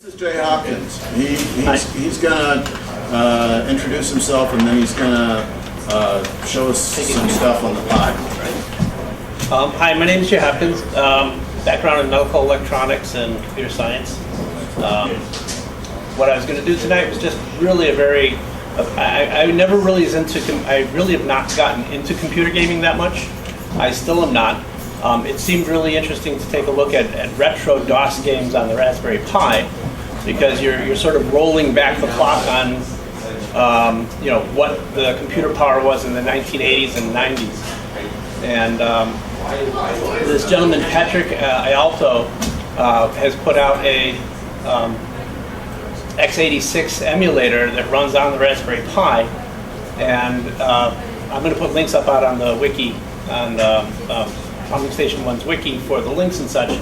This is Jay Hopkins. He's going to introduce himself, and then he's going to show us some stuff on the Pi. Hi, my name is Jay Hopkins. Background in medical electronics and computer science. What I was going to do tonight was just really a very. I never really is into. I really have not gotten into computer gaming that much. I still am not. It seemed really interesting to take a look at retro DOS games on the Raspberry Pi, because you're sort of rolling back the clock on what the computer power was in the 1980s and 90s. And this gentleman, Patrick Ayalto, has put out a x86 emulator that runs on the Raspberry Pi, and I'm going to put links up out on the wiki, on Plumbing Station 1's wiki for the links and such.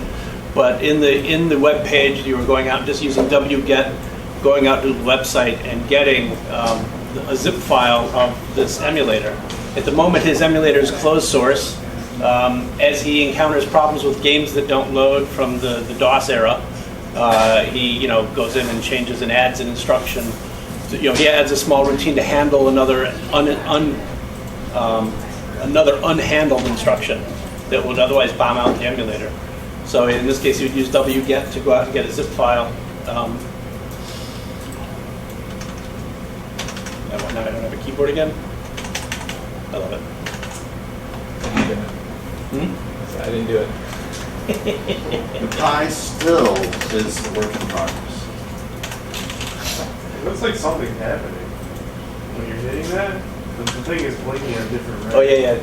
But in the web page, you were going out and just using wget, going out to the website and getting a zip file of this emulator. At the moment, his emulator is closed source. As he encounters problems with games that don't load from the DOS era, he goes in and changes and adds an instruction. He adds a small routine to handle another unhandled instruction that would otherwise bomb out the emulator. So in this case, he would use wget to go out and get a zip file. Now I don't have a keyboard again. I love it. I didn't do it. The Pi still is a work in progress. It looks like something's happening when you're hitting that. The thing is blinking on different reds. Oh yeah.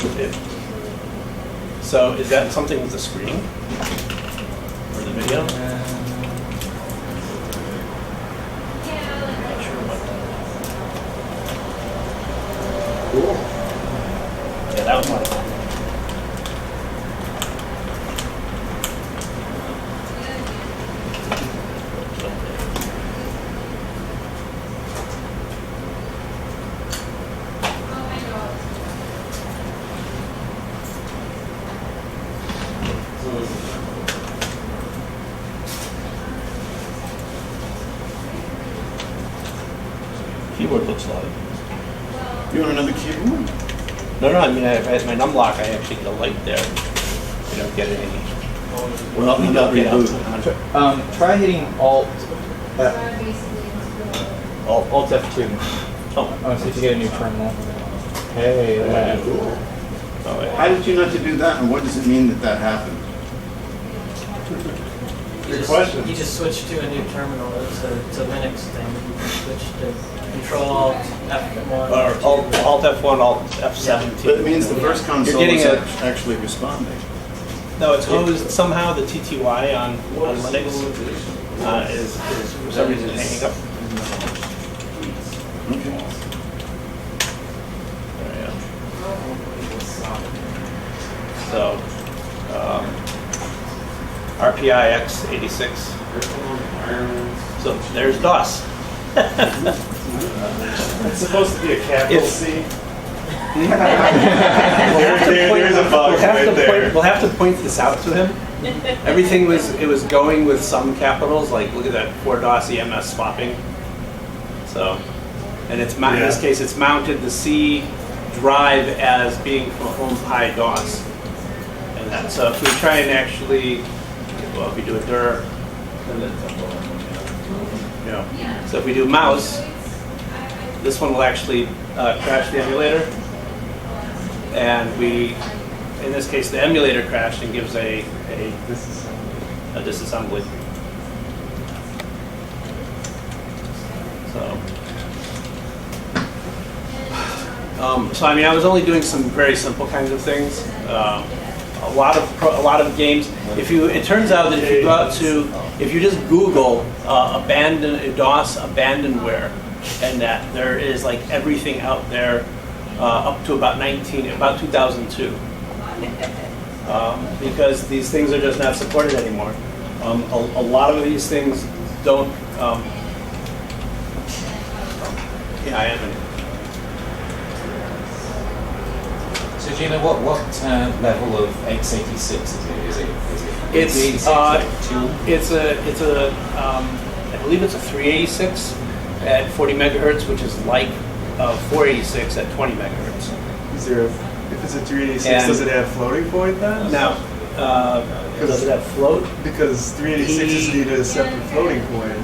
So is that something with the screen or the video? Not sure what. Cool. Yeah, that was my. Keyboard looks live. You want another keyboard? No, I mean, as my num block, I actually get a light there. You don't get any. Well, you got reboot. Try hitting Alt F2. Oh, I want to see if you get a new terminal. Hey, cool. Oh, yeah. How did you not to do that, and what does it mean that happened? Good question. You just switch to a new terminal. It's a Linux thing. You switch to Control Alt F1. Or Alt F1, Alt F17. But it means the first console getting is a- actually responding. No, it's hosed somehow. The TTY on Linux is for some reason hanging up. Okay. There we go. So, RPI x86. So there's DOS. It's supposed to be a capital If- C. There's a bug right there. We'll have to point this out to him. Everything was going with some capitals, like look at that for DOS EMS swapping. So, and it's in this case it's mounted the C drive as being from home Pi DOS, and that. So if we try and actually, if we do a dir, so if we do mouse, this one will actually crash the emulator, and in this case, the emulator crashed and gives a disassembly. So I mean, I was only doing some very simple kinds of things. A lot of games. It turns out that if you go out if you just Google DOS abandonware, and that there is like everything out there up to about 2002, because these things are just not supported anymore. A lot of these things don't. I haven't. So do you know what level of x86 is it? Is it It's x86, like 2? it's a I believe it's a 386 at 40 megahertz, which is like 486 at 20 megahertz. Is there if it's a 386, And- does it have floating point then? Now, does it have float? Because 386s need a separate floating point.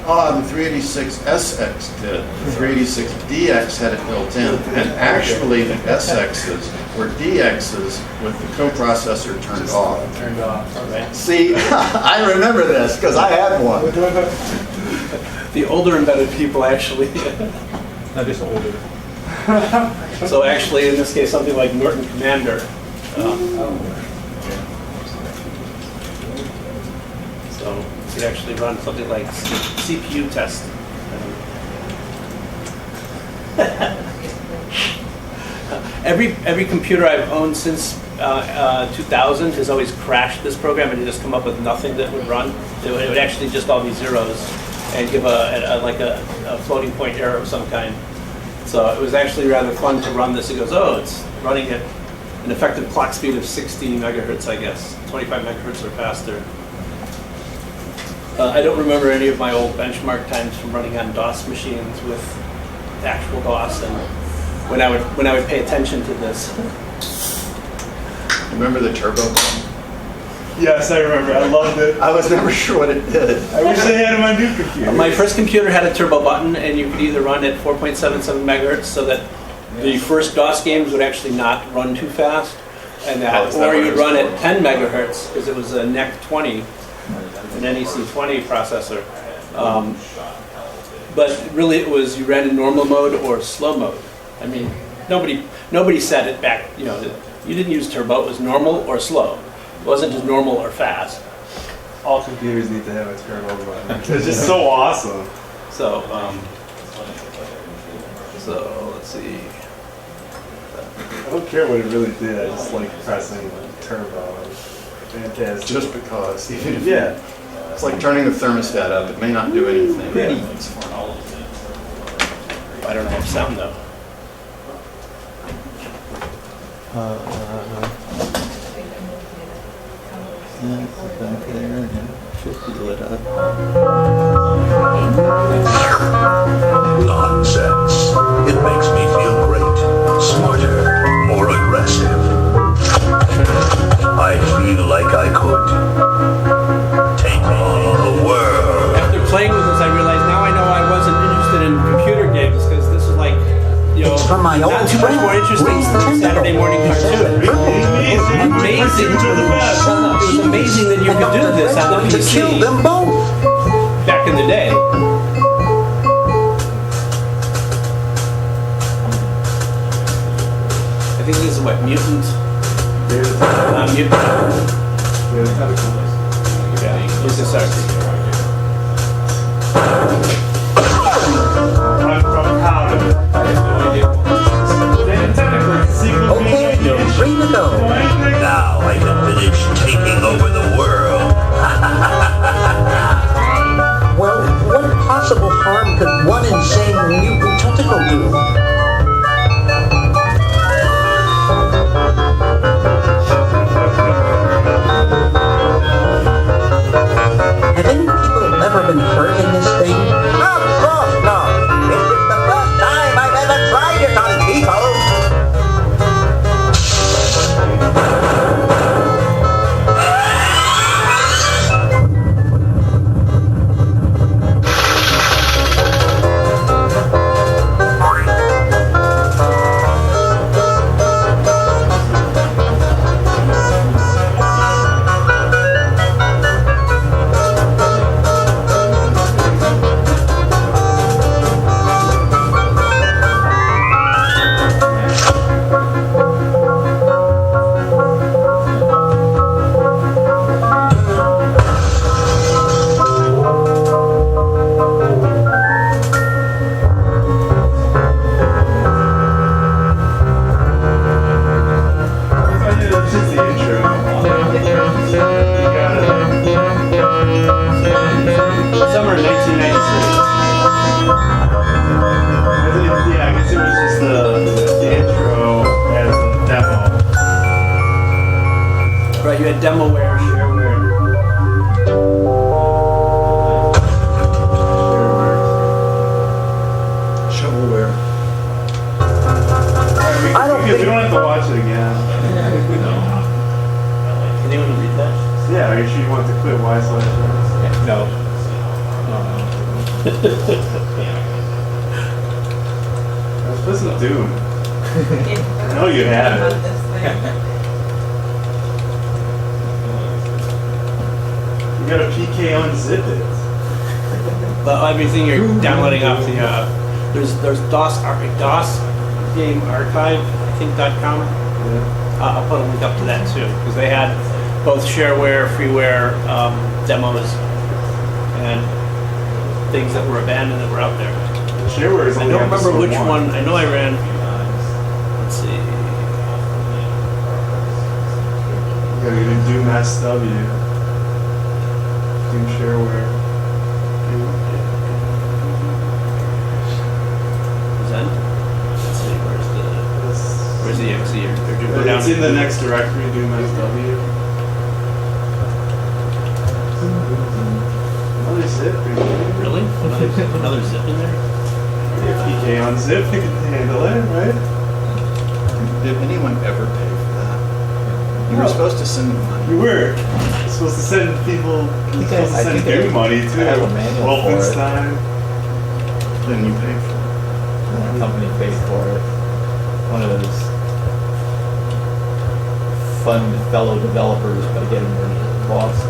The 386SX did. The 386DX had it built in. And actually, the SXs were DXs with the coprocessor turned off. Turned off. Right. See, I remember this because I had one. The older embedded people actually. Not just older. So actually, in this case, something like Norton Commander. So you could actually run something like CPU test. Every computer I've owned since 2000 has always crashed this program and just come up with nothing that would run. It would actually just all be zeros and give a floating point error of some kind. So it was actually rather fun to run this. It goes, oh, it's running at an effective clock speed of 60 megahertz, I guess, 25 megahertz or faster. I don't remember any of my old benchmark times from running on DOS machines with actual DOS, and when I would pay attention to this. Remember the turbo button? Yes, I remember. I loved it. I was never sure what it did. I wish they had it on my new computer. My first computer had a turbo button, and you could either run at 4.77 megahertz, so that the first DOS games would actually not run too fast, and Oh, is that or what it you'd was run for? at 10 megahertz because it was a NEC 20, an NEC 20 processor. But really, it was you ran in normal mode or slow mode. I mean, nobody said it back. You didn't use turbo. It was normal or slow. It wasn't just normal or fast. All computers need to have a turbo button. It's just so awesome. So, let's see. I don't care what it really did. I just like pressing turbo. It's fantastic. Just because. Even if Yeah. It's like turning the thermostat up. It may not do anything. Yeah. It's fun. I don't have sound though. Back there, should be lit up. Nonsense. It makes me feel great, smarter, more aggressive. I feel like I could take on the world. After playing with this, I realized now I know I wasn't interested in computer games because this was like, It's from my not old too much friend, more interesting Reese than Tyndall. Saturday morning He said cartoon. it perfect. Amazing. It was amazing that you could do this on the To kill PC them both. back in the day. I think this is what, Mutant? Mutant. Yeah, this is ours. I'm proud of it. I have no idea. Then technically, it's a sequel to Okay, you're the free to go. Now I can finish taking over the world. Well, what possible harm could one insane mutant tentacle do? Have any people ever been hurt in this thing? Of course not. This is the first time I've ever tried it on people. It's just the intro. You gotta. Summer 1993. Yeah, I guess it was just the intro as the demo. Right, you had demoware, shareware. Let's listen to Doom. I know you have it. You got a PK unzip it. But everything you're downloading off the there's DOS game archive, I think .com. I'll put a link up to that too, because they had both shareware, freeware demos and things that were abandoned that were out there. Shareware is I only don't remember episode which one. I know I ran. Let's see. You gotta get a Doom SW. Doom shareware. Zen. Let's see. Where's the exe? Or do go down? It's in the next directory, Doom SW. Another zip. Really? Another zip in there? Yeah, PK unzip, you can handle it, right? Did anyone ever pay for that? You were supposed to send them money. You were supposed to send people, supposed to send Doom money too. I have a manual for it. Wolfenstein. Then you paid for it. The company paid for it. One of those fund fellow developers by getting their boss to.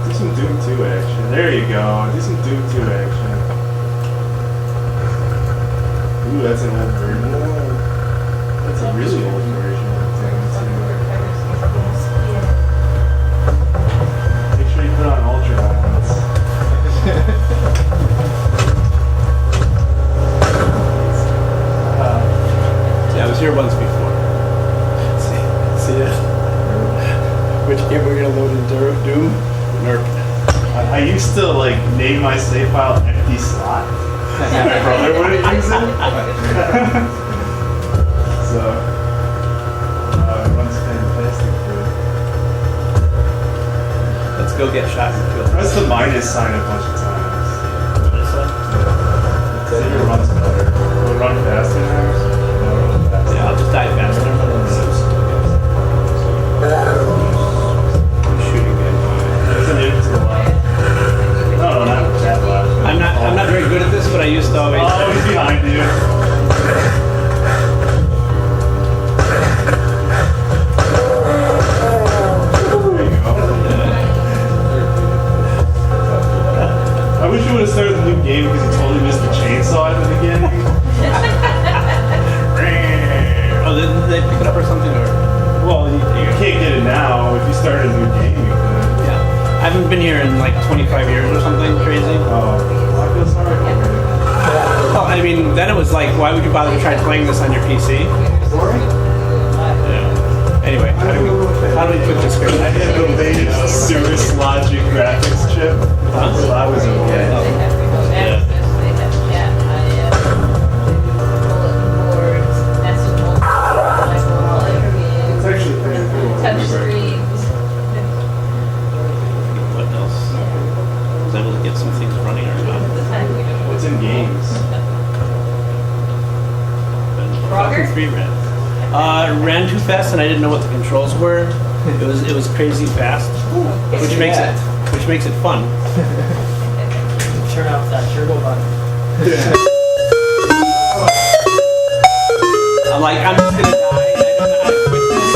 Do some Doom 2 action. There you go. Do some Doom 2 action. Ooh, that's an old version. That's a really old version of Doom 2. Make sure you put on Ultra ones. Yeah, I was here once before. See it? Which game we're gonna load in Doom? Nerp. I used to like name my save file empty slot. My brother wouldn't use it. So it runs fantastic for it. Let's go get shot and killed. Press the minus sign a bunch of times. This one? See if it runs better. Will it run faster now? Yeah, I'll just die faster. Shooting good. There's an imp to the left. No, not that left. I'm not very good at this, but I used to always. Oh, he's behind you. There you go. I wish you would have started the new game because you totally missed the chainsaw at the beginning. Oh, did they pick it up or something? Or Well, you can't get it now. If you started a new game, you could. yeah, I haven't been here in like 25 years or something crazy. Oh, I feel sorry for you. Well, I mean, then it was like, why would you bother to try playing this on your PC? Yeah. Anyway, how do we put this here? I had the latest Cirrus Logic graphics chip, so I was okay. Yeah. It's actually pretty cool. What else? I was able to get some things running or not. What's in games? Fucking 3 ran. Ran too fast and I didn't know what the controls were. It was crazy fast, which makes it fun. Turn off that turbo button. I'm like, I'm just gonna die. I don't know how to quit this.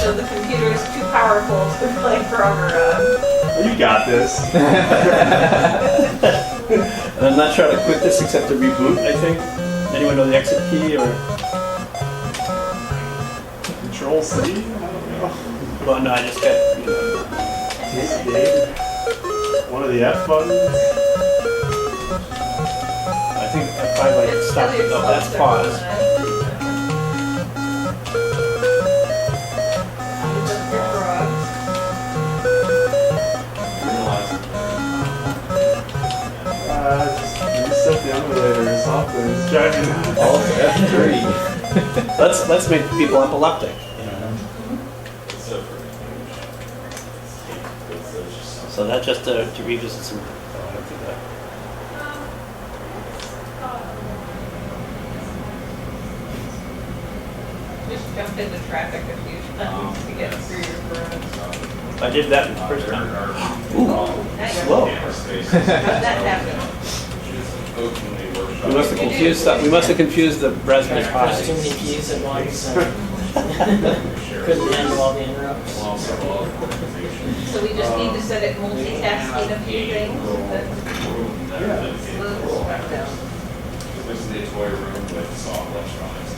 So the computer is too powerful to play Frogger. You got this. And I'm not trying to quit this except to reboot, I think. Anyone know the exit key or? Control C? I don't know. Well, no, I just got. One of the F buttons? I think F5 like stop. No, that's pause. Just set the emulator as software. It's driving F3. Let's make people epileptic. So that just to revisit some. just jump into traffic if you to get through your room. I did that the first time. Slow. How's that happen? We must have confused the Raspberry Press Pi. too many keys at once and couldn't handle all the interrupts. So we just need to set it multitasking a few things, but slow stuff down. This is the toy room with soft electronics.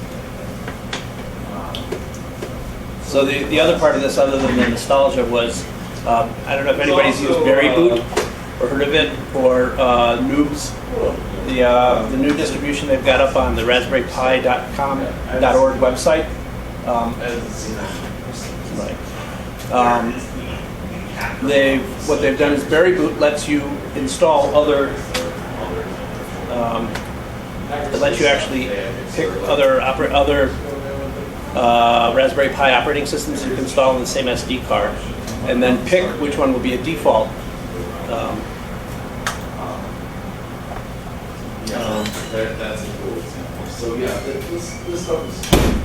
So the other part of this, other than the nostalgia, was I don't know if anybody's used Berry Boot or heard of it, or Noobs. The new distribution they've got up on the raspberrypi.com.org website. What they've done is Berry Boot lets you install other. It lets you actually pick other Raspberry Pi operating systems you can install on the same SD card, and then pick which one will be a default. That's a cool example. So yeah, this stuff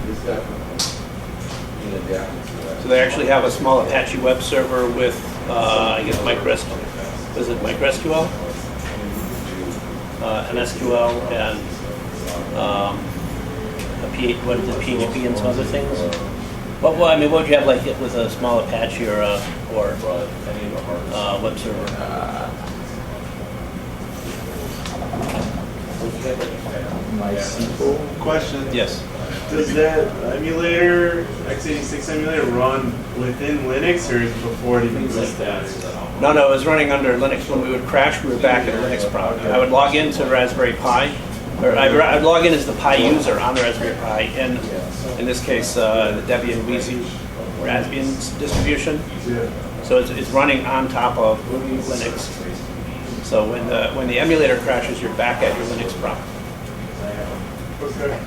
is definitely adapted to that. So they actually have a small Apache web server with, I guess, MicroSQL. Is it MicroSQL? MSQL and PHP and some other things. What would you have like it with a small Apache or web server? MySQL. Question. Yes. Does that emulator, x86 emulator, run within Linux or is it before it even goes that? No, it was running under Linux. When we would crash, we were back at Linux product. I would log into Raspberry Pi, or I'd log in as the Pi user on the Raspberry Pi, and in this case, the Debian Wheezy Raspbian distribution. Yeah. So it's running on top of Linux. So when the emulator crashes, you're back at your Linux product. Okay.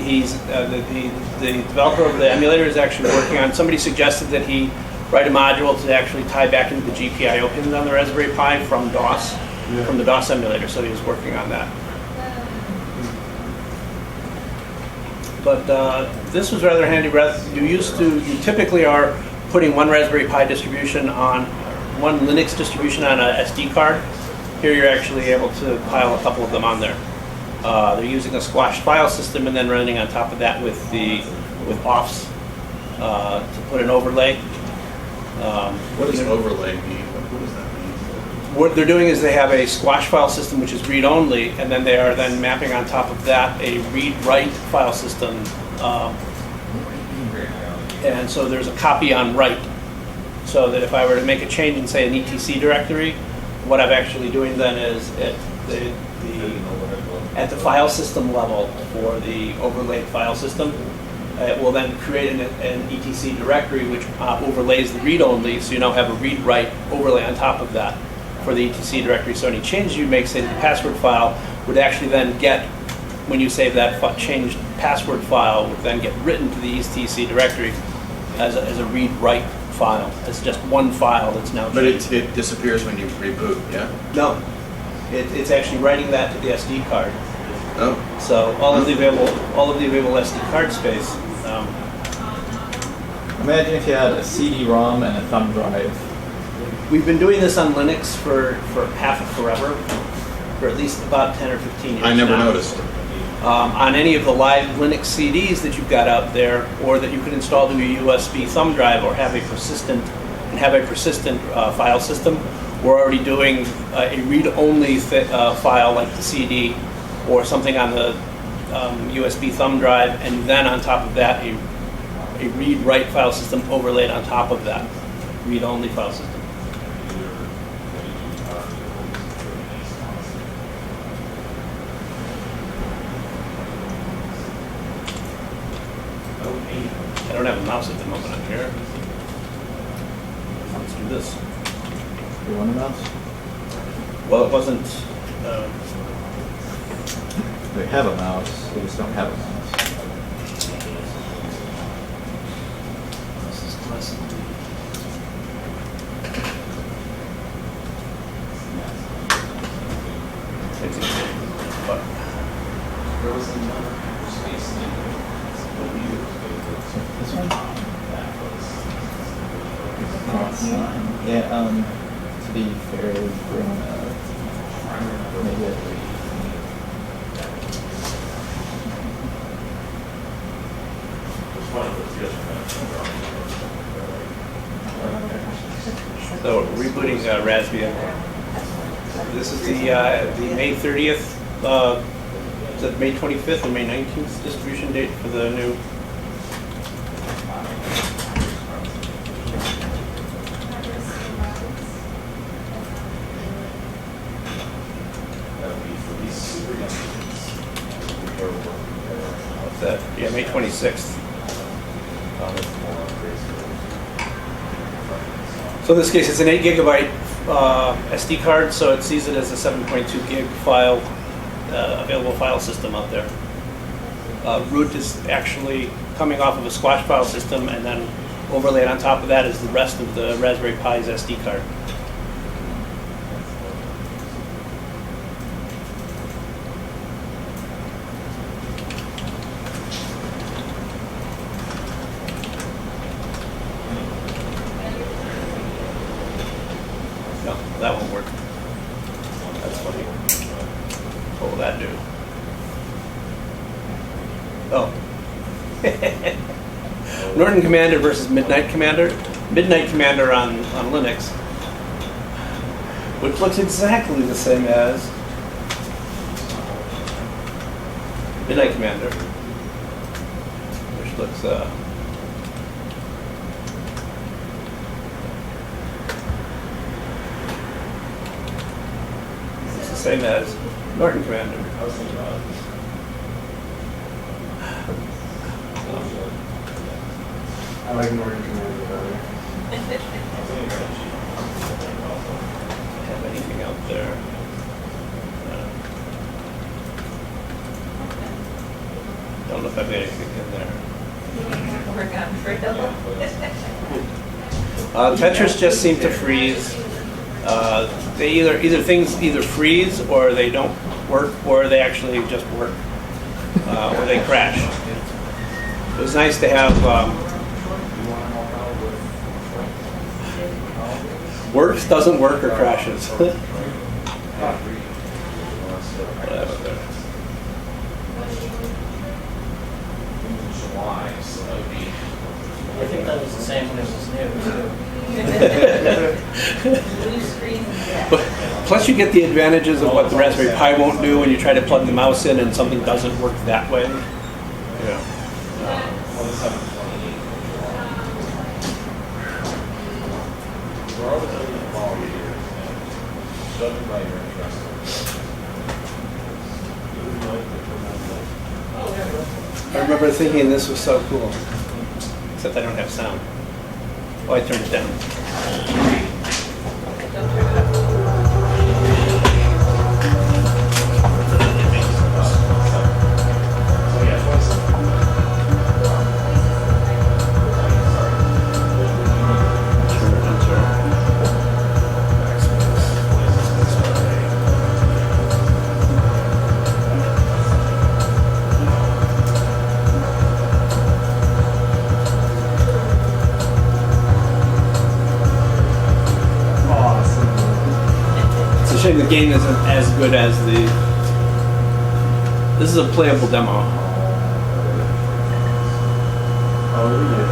He's the developer of the emulator is actually working on. Somebody suggested that he write a module to actually tie back into the GPIO pins on the Raspberry Pi from DOS, from the DOS emulator. So he was working on that. But this was rather handy. You typically are putting one Raspberry Pi distribution on one Linux distribution on a SD card. Here you're actually able to pile a couple of them on there. They're using a squashed file system and then running on top of that with offs to put an overlay. What does overlay mean? What does that mean? What they're doing is they have a squash file system which is read-only, and then they are then mapping on top of that a read-write file system. And so there's a copy on write. So that if I were to make a change in, say, an etc directory, what I'm actually doing then is at the file system level for the overlaid file system, it will then create an etc directory which overlays the read-only, so you now have a read-write overlay on top of that for the etc directory. So any changes you make, say, to the password file, would actually then get, when you save that changed password file, would then get written to the etc directory as a read-write file. It's just one file that's now changed. But it disappears when you reboot, yeah? No, it's actually writing that to the SD card. Oh. So all of the available SD card space. Imagine if you had a CD-ROM and a thumb drive. We've been doing this on Linux for half of forever, for at least about 10 or 15 years I never now. noticed. On any of the live Linux CDs that you've got out there, or that you could install to a USB thumb drive, or have a persistent file system, we're already doing a read-only file like the CD, or something on the USB thumb drive, and then on top of that a read-write file system overlaid on top of that read-only file system. I don't have a mouse at the moment on here. Let's do this. You want a mouse? Well, it wasn't. We have a mouse, we just don't have a mouse. This is classic. But There was another hyperspace thing. This one? That was. Yeah, to be fair, bring maybe So rebooting Raspbian. This is the May 30th, is it May 25th or May 19th distribution date for the new? What's that? Yeah, May 26th. So in this case, it's an 8 gigabyte SD card, so it sees it as a 7.2 gig file, available file system out there. Root is actually coming off of a squash file system, and then overlaid on top of that is the rest of the Raspberry Pi's SD card. No, that won't work. That's funny. What will that do? Oh. Norton Commander versus Midnight Commander. Midnight Commander on Linux, which looks exactly the same as Midnight Commander, which looks it's the same as Norton Commander. I like Norton Commander better. Have anything out there? Don't know if I've got anything in there. Tetris just seem to freeze. They either things freeze or they don't work, or they actually just work, or they crash. It was nice to have works, doesn't work, or crashes. Whatever there. I think that was the same when it was new, Blue screen. Plus, you get the advantages of what the Raspberry Pi won't do when you try to plug the mouse in and something doesn't work that way. Yeah. I remember thinking this was so cool, except I don't have sound. Oh, I turned it down. The game isn't as good as the. This is a playable demo. Oh yeah.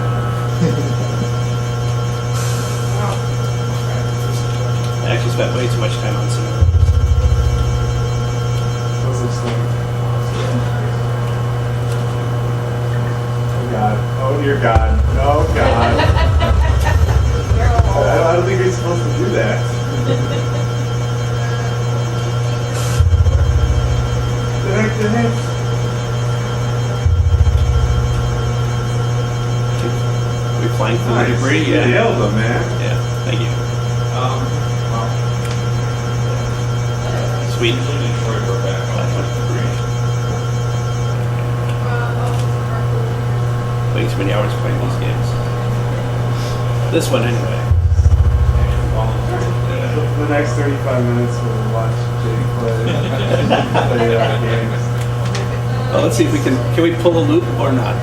I actually spent way too much time on simulators. What's this thing? Oh God. Oh dear God. Oh God. I don't think we're supposed to do that. We flying through the Nice. debris? You Yeah. nailed them, man. Yeah, thank you. Sweet. Waiting too many hours playing these games. This one anyway. The next 35 minutes we'll watch Jake play games. Well, let's see if we can we pull a loop or not?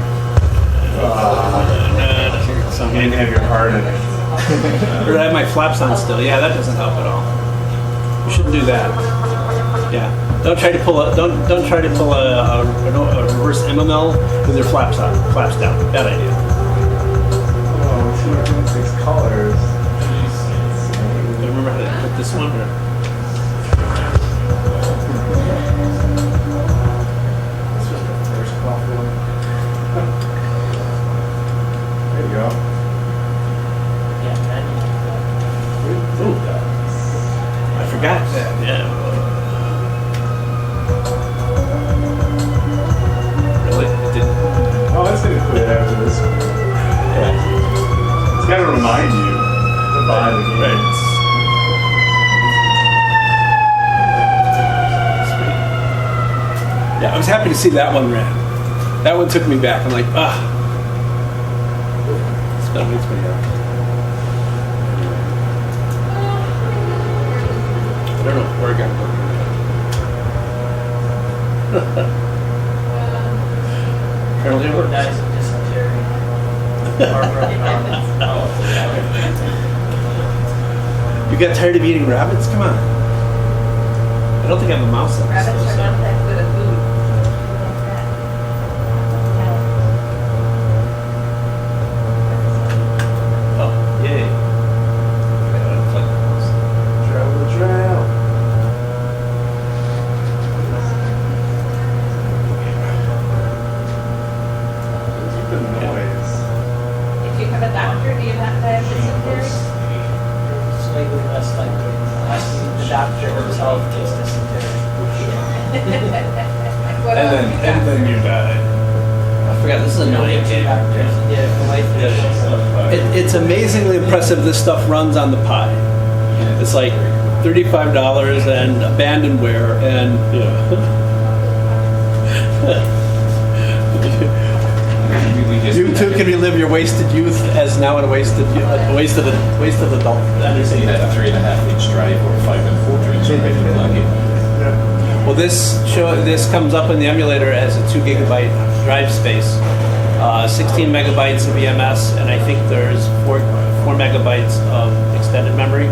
So you didn't have your card in it. Or I have my flaps on still. Yeah, that doesn't help at all. We shouldn't do that. Yeah. Don't try to pull a reverse MML with your flaps on, flaps down. Bad idea. Oh, 256 colors. Do you remember how to put this one? Or? This was the first cloth one. There you go. Yeah, Ooh. I forgot that. Yeah. Really? It didn't. Oh, it's gonna quit after this one. Yeah. It's gotta remind you to buy the game. Right. Yeah, I was happy to see that one ran. That one took me back. I'm like, That makes me happy. I don't know where I got it. Apparently it works. Dies of dysentery. Heartbroken arms. You got tired of eating rabbits? Come on. I don't think I have a mouse on this. Rabbits are not that good at food. Oh, yay. Travel the trail. The noise. If you have a doctor, do you have to have dysentery? Slightly less likely. The doctor himself takes dysentery. What else you got? And then you die. I forgot, this is annoying. Doctors, yeah, for life insurance. It's amazingly impressive this stuff runs on the Pi. It's like $35 and abandonware and, You too can relive your wasted youth as now a waste of adult. You had a 3.5-inch drive or 5.25 drive in plug-in. Well, this comes up in the emulator as a 2 gigabyte drive space, 16 megabytes of EMS, and I think there's 4 megabytes of extended memory,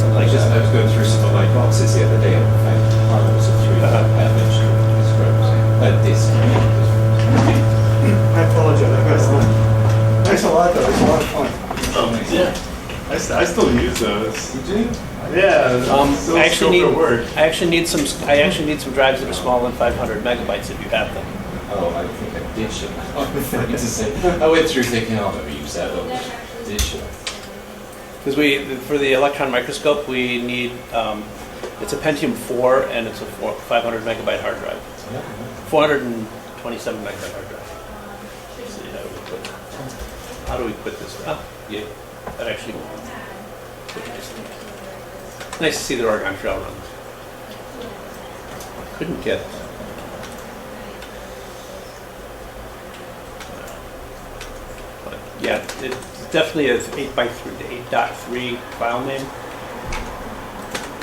something like I that. was going through some of my boxes the other day and I found one that was a 3.5-inch drive. But this. I apologize. Thanks a lot, though. It's a lot of fun. I still use those. You do? Yeah. I actually need some drives that are smaller than 500 megabytes if you have them. Oh, I think I did should. I went through thinking, I'll never use that. Oh, did should. Because for the electron microscope, we need, it's a Pentium 4 and it's a 500 megabyte hard drive. 427 megabyte hard drive. Let's see how do we quit this? Oh, yeah, that actually quit nicely. Nice to see the Oregon Trail runs. Couldn't get. But yeah, it's definitely an 8.3 file name,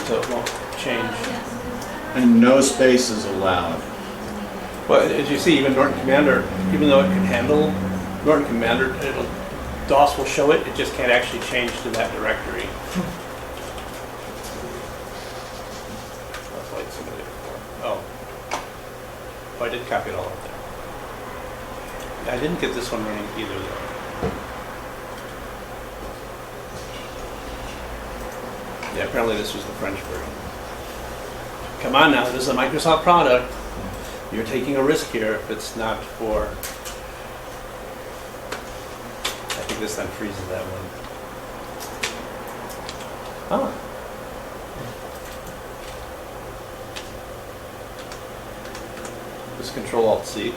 so it won't change. And no spaces allowed. Well, as you see, even Norton Commander, even though it can handle Norton Commander, DOS will show it. It just can't actually change to that directory. Oh, I did copy it all up there. I didn't get this one running either, though. Yeah, apparently this was the French version. Come on now, this is a Microsoft product. You're taking a risk here if it's not for... I think this time freezes that one. Oh. This is Control-Alt-C.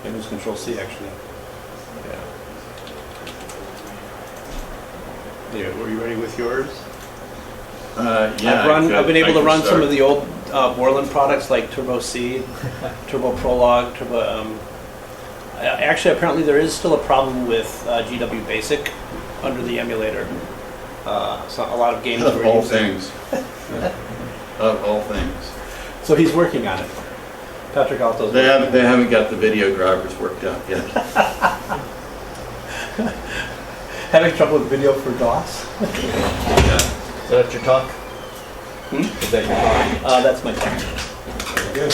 Maybe it's Control-C actually. Yeah. Were you ready with yours? Yeah. I've been able to run some of the old Borland products like Turbo C, Turbo Prolog, Turbo. Actually, apparently there is still a problem with GW Basic under the emulator. So a lot of games. Of all things. Of all things. So he's working on it. Patrick Alto's. They haven't got the video drivers worked out yet. Having trouble with video for DOS? Yeah. So that's your talk? Is that your talk? That's my talk. Very good.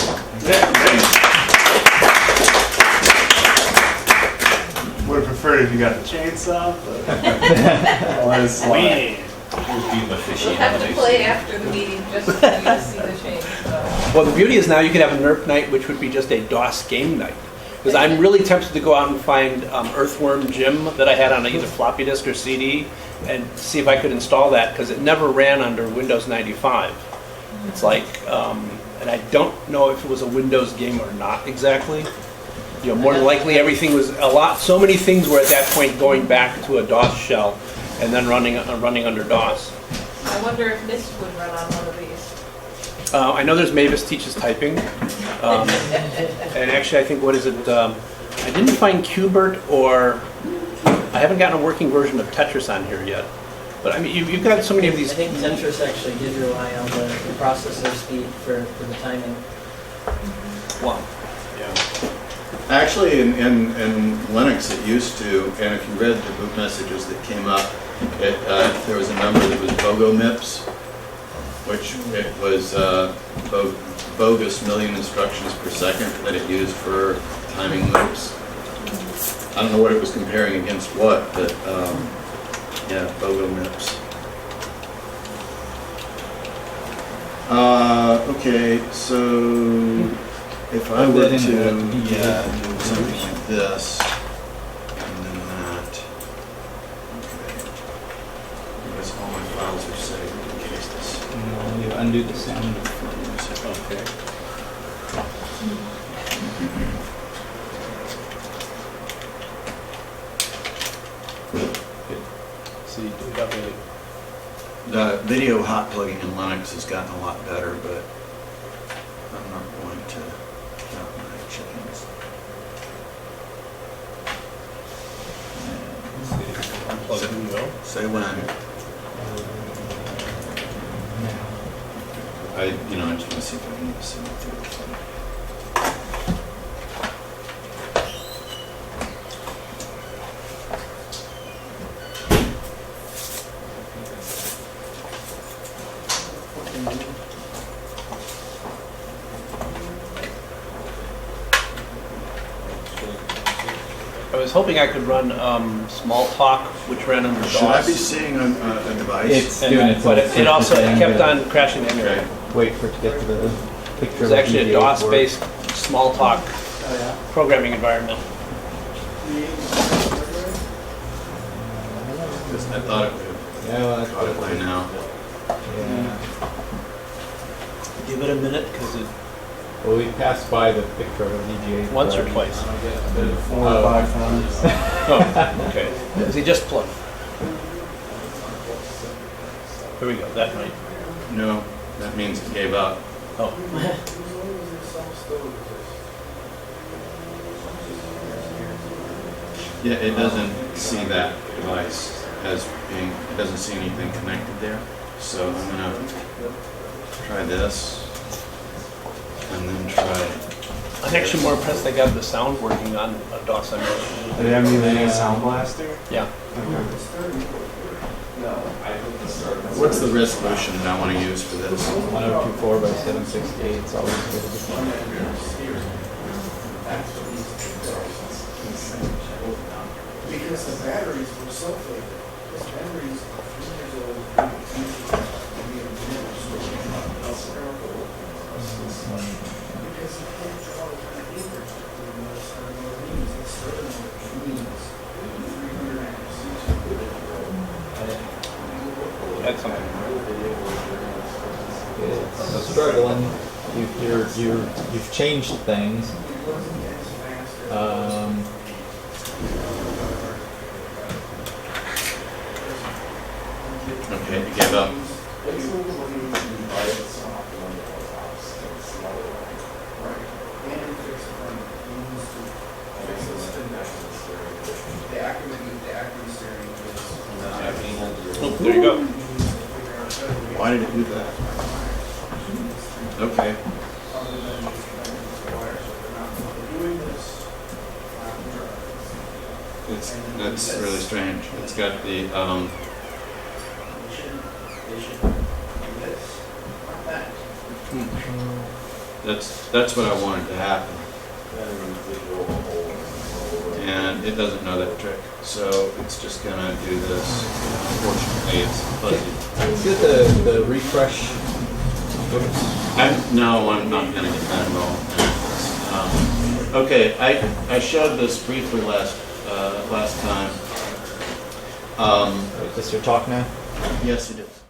Would have preferred if you got the chainsaw, but We'll have to play after the meeting just for you to see the change. So. Well, the beauty is now you can have a NERP night, which would be just a DOS game night. Because I'm really tempted to go out and find Earthworm Jim that I had on either floppy disk or CD and see if I could install that, because it never ran under Windows 95. It's like, and I don't know if it was a Windows game or not exactly. You know, more than likely everything was so many things were at that point going back to a DOS shell and then running under DOS. I wonder if Mist would run on one of these. I know there's Mavis Teaches Typing. And actually, I think, what is it? I didn't find Qbert, or I haven't gotten a working version of Tetris on here yet. But I mean, you've got so many of these. I think Tetris actually did rely on the processor speed for the timing. Wow. Yeah. Actually, in Linux, it used to, and if you read the boot messages that came up, there was a number that was BOGO-MIPS, which it was bogus million instructions per second that it used for timing loops. I don't know what it was comparing against what, but yeah, BOGO-MIPS. Okay, so if I were to do something like this, and then that, okay, because all my files are saved in case this. You undo the sound. Okay. See, do we have The video hot plugging in Linux has gotten a lot better, but I'm not going to count my chickens. unplug it and go? Say when. I just want to see if I can get some through the phone. I was hoping I could run Smalltalk, which ran under DOS. Should I be seeing a device? It's doing its But own it also thing, kept but on crashing the emulator. Wait for it to get to the picture. It was actually a DOS-based Smalltalk programming environment. I thought it would. Yeah, well, that's Thought it by now. Yeah. Give it a minute, because it Well, we passed by the picture of VGA. once or twice. 4 or 5 times. Oh, okay. Is he just plugged? Here we go. That might. No, that means it gave up. Oh. Yeah, it doesn't see that device as being, it doesn't see anything connected there. So I'm gonna try this and then try. I'm actually more impressed they got the sound working on a DOS emulator. Are they emulating sound blasting? Yeah. What's the resolution that I want to use for this? 1024 by 768. It's always good. Because the batteries were sulfate. Those batteries are 3 years old. Because you can't draw the kind of acreage that the marines, they started on the trees. 300 amps. That's something. It's struggling. You've changed things. Okay, you gave up. Oh, there you go. Why did it do that? Okay. That's really strange. It's got the, that's what I wanted to happen. And it doesn't know that trick, so it's just gonna do this. Unfortunately, it's fuzzy. Get the refresh. No, I'm not gonna get that involved. Okay, I showed this briefly last time. Is this your talk now? Yes, it is.